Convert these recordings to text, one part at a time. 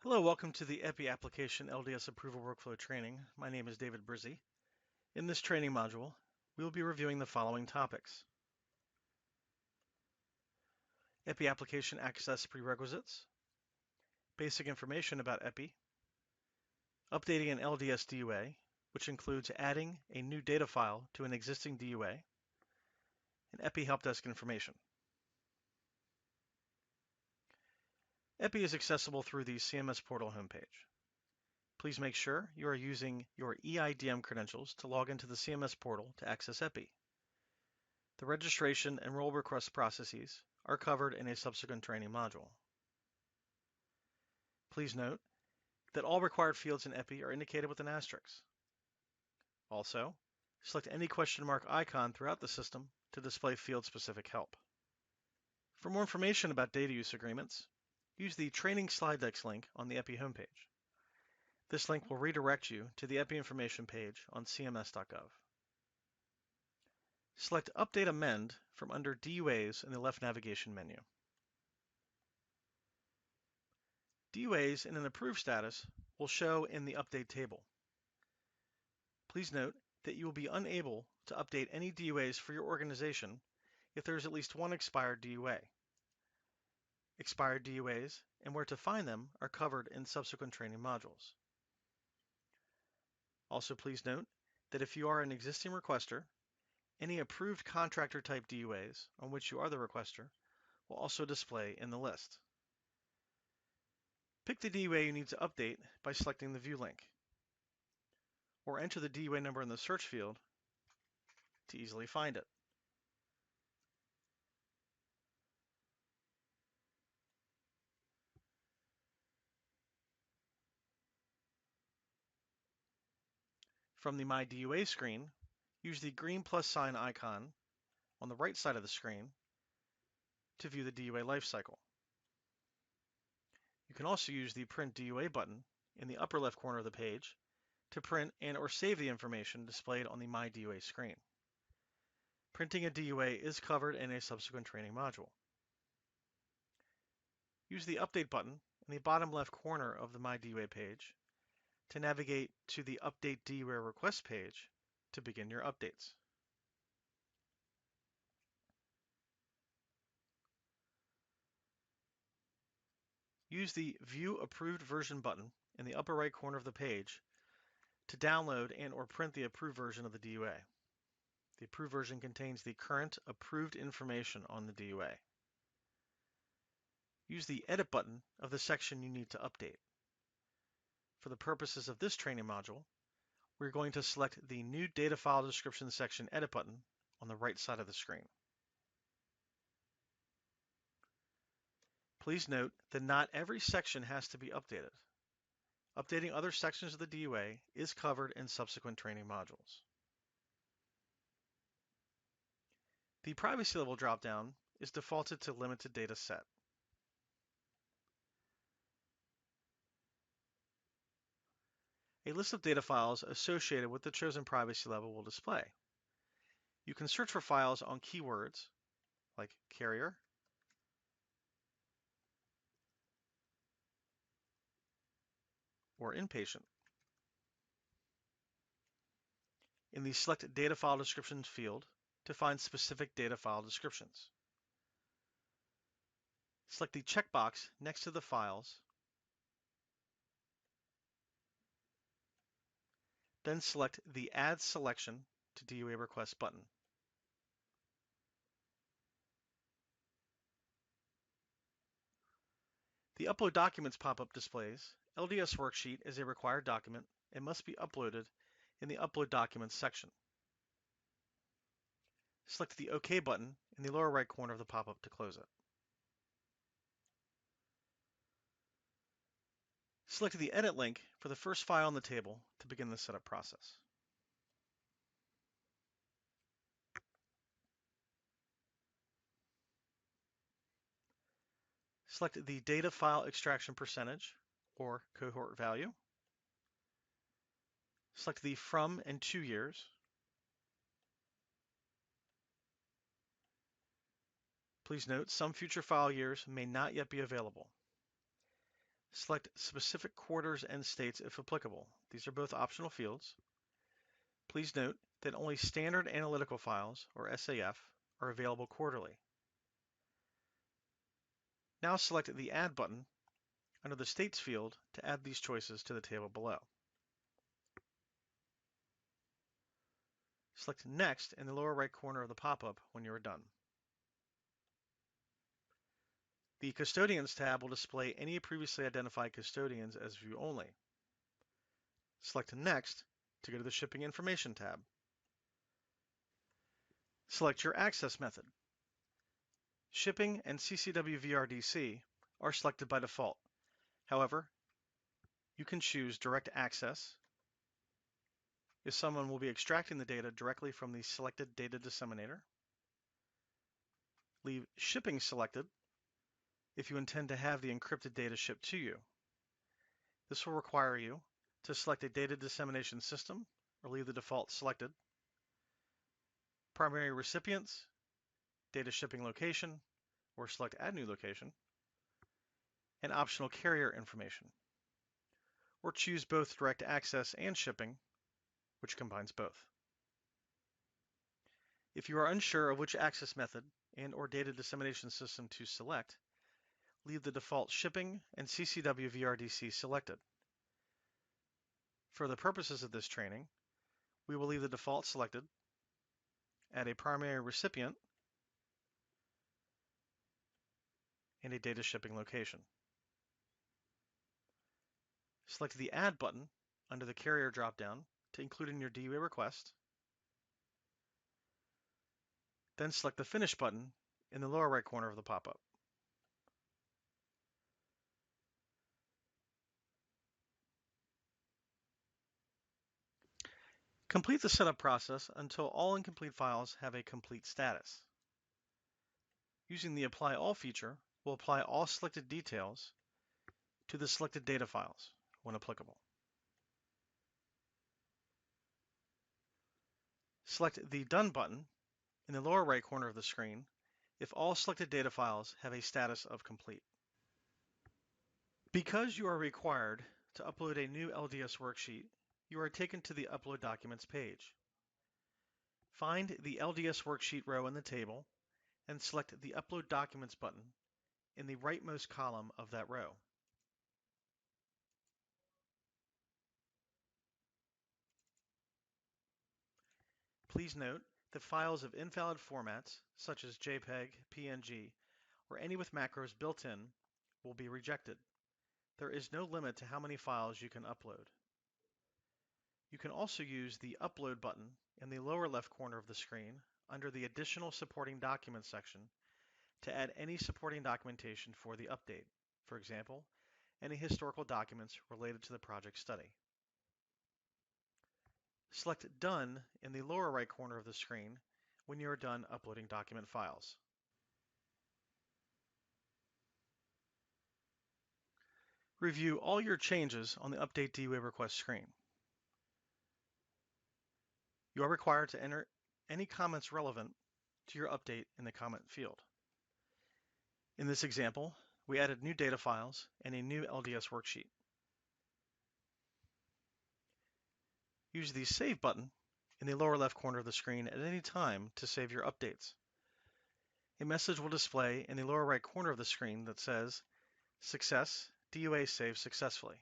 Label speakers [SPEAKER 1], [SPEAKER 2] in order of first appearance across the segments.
[SPEAKER 1] Hello, welcome to the EPI Application LDS Approval Workflow Training. My name is David Brizzi. In this training module, we will be reviewing the following topics: EPI Application Access Prerequisites, basic information about EPI, updating an LDS DUA, which includes adding a new data file to an existing DUA, and EPI Help Desk information. EPI is accessible through the CMS portal homepage. Please make sure you are using your EIDM credentials to log into the CMS portal to access EPI. The registration and role request processes are covered in a subsequent training module. Please note that all required fields in EPI are indicated with an asterisk. Also, select any question mark icon throughout the system to display field-specific help. For more information about data use agreements, use the Training Slide Decks link on the EPI homepage. This link will redirect you to the EPI information page on cms.gov. Select Update Amend from under DWays in the left navigation menu. DWays in an approved status will show in the Update table. Please note that you will be unable to update any DWays for your organization if there is at least one expired DUA. Expired DUAs and where to find them are covered in subsequent training modules. Also, please note that if you are an existing requester, any approved contractor type DUAs on which you are the requester will also display in the list. Pick the DUA you need to update by selecting the View link, or enter the DUA number in the search field to easily find it. From the My DUA screen, use the green plus sign icon on the right side of the screen to view the DUA lifecycle. You can also use the Print DUA button in the upper left corner of the page to print and/or save the information displayed on the My DUA screen. Printing a DUA is covered in a subsequent training module. Use the Update button in the bottom left corner of the My DUA page to navigate to the Update DUA Request page to begin your updates. Use the View Approved Version button in the upper right corner of the page to download and/or print the approved version of the DUA. The approved version contains the current approved information on the DUA. Use the Edit button of the section you need to update. For the purposes of this training module, we're going to select the New Data File Description section Edit button on the right side of the screen. Please note that not every section has to be updated. Updating other sections of the DUA is covered in subsequent training modules. The privacy level dropdown is defaulted to limited data set. A list of data files associated with the chosen privacy level will display. You can search for files on keywords like carrier, or inpatient. In the Select Data File Descriptions field to find specific data file descriptions. Select the checkbox next to the files, then select the Add Selection to DUA Request button. The Upload Documents pop-up displays LDS Worksheet is a required document and must be uploaded in the Upload Documents section. Select the OK button in the lower right corner of the pop-up to close it. Select the Edit link for the first file on the table to begin the setup process. Select the Data File Extraction Percentage, or cohort value. Select the From and To years. Please note some future file years may not yet be available. Select specific quarters and states if applicable. These are both optional fields. Please note that only standard analytical files, or SAF, are available quarterly. Now select the Add button under the States field to add these choices to the table below. Select Next in the lower right corner of the pop-up when you are done. The Custodians tab will display any previously identified custodians as view only. Select Next to go to the Shipping Information tab. Select your access method. Shipping and CCW VRDC are selected by default. However, you can choose direct access if someone will be extracting the data directly from the selected data disseminator. Leave shipping selected if you intend to have the encrypted data shipped to you. This will require you to select a data dissemination system or leave the default selected. Primary recipients, data shipping location, or select add new location, and optional carrier information. Or choose both direct access and shipping, which combines both. If you are unsure of which access method and/or data dissemination system to select, leave the default shipping and CCW VRDC selected. For the purposes of this training, we will leave the default selected, add a primary recipient, and a data shipping location. Select the Add button under the Carrier dropdown to include in your DUA request. Then select the Finish button in the lower right corner of the pop-up. Complete the setup process until all incomplete files have a complete status. Using the Apply All feature, we'll apply all selected details to the selected data files when applicable. Select the Done button in the lower right corner of the screen if all selected data files have a status of complete. Because you are required to upload a new LDS worksheet, you are taken to the Upload Documents page. Find the LDS worksheet row in the table and select the Upload Documents button in the rightmost column of that row. Please note that files of invalid formats, such as JPEG, PNG, or any with macros built in, will be rejected. There is no limit to how many files you can upload. You can also use the Upload button in the lower left corner of the screen under the Additional Supporting Documents section to add any supporting documentation for the update. For example, any historical documents related to the project study. Select Done in the lower right corner of the screen when you are done uploading document files. Review all your changes on the Update DUA request screen. You are required to enter any comments relevant to your update in the comment field. In this example, we added new data files and a new LDS worksheet. Use the Save button in the lower left corner of the screen at any time to save your updates. A message will display in the lower right corner of the screen that says, "Success, DUA saved successfully."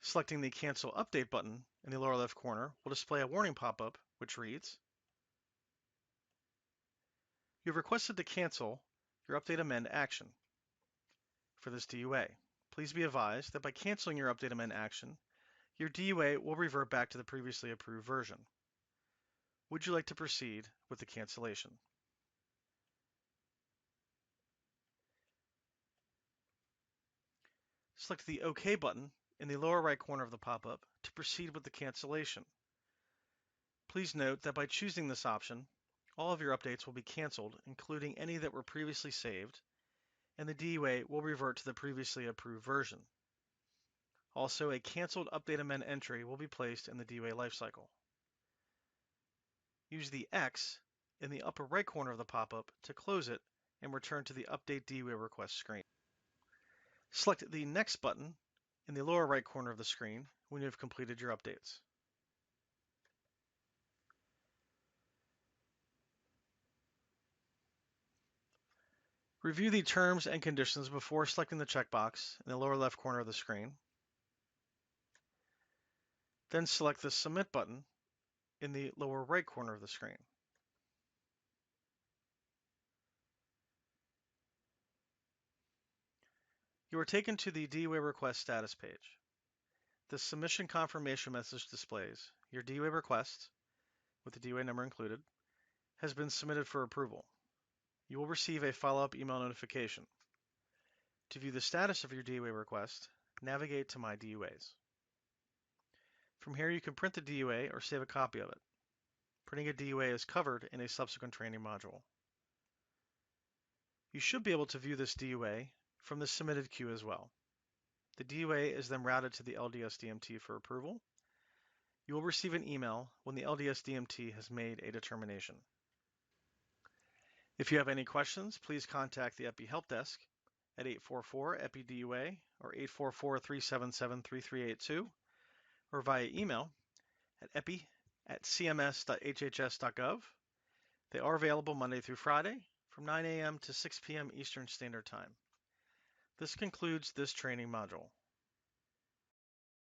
[SPEAKER 1] Selecting the Cancel Update button in the lower left corner will display a warning pop-up which reads, "You have requested to cancel your Update Amend action for this DUA. Please be advised that by canceling your Update Amend action, your DUA will revert back to the previously approved version. Would you like to proceed with the cancellation?" Select the OK button in the lower right corner of the pop-up to proceed with the cancellation. Please note that by choosing this option, all of your updates will be canceled, including any that were previously saved, and the DUA will revert to the previously approved version. Also, a canceled Update Amend entry will be placed in the DUA lifecycle. Use the X in the upper right corner of the pop-up to close it and return to the Update DUA Request screen. Select the Next button in the lower right corner of the screen when you have completed your updates. Review the terms and conditions before selecting the checkbox in the lower left corner of the screen. Then select the Submit button in the lower right corner of the screen. You are taken to the DUA request status page. The submission confirmation message displays your DUA request, with the DUA number included, has been submitted for approval. You will receive a follow-up email notification. To view the status of your DUA request, navigate to My DUAs. From here, you can print the DUA or save a copy of it. Printing a DUA is covered in a subsequent training module. You should be able to view this DUA from the submitted queue as well. The DUA is then routed to the LDS DMT for approval. You will receive an email when the LDS DMT has made a determination. If you have any questions, please contact the EPI Help Desk at 844-EPI-DUA or 844-377-3382 or via email at epi@cms.hhs.gov. They are available Monday through Friday from 9 a.m. to 6 p.m. Eastern Standard Time. This concludes this training module.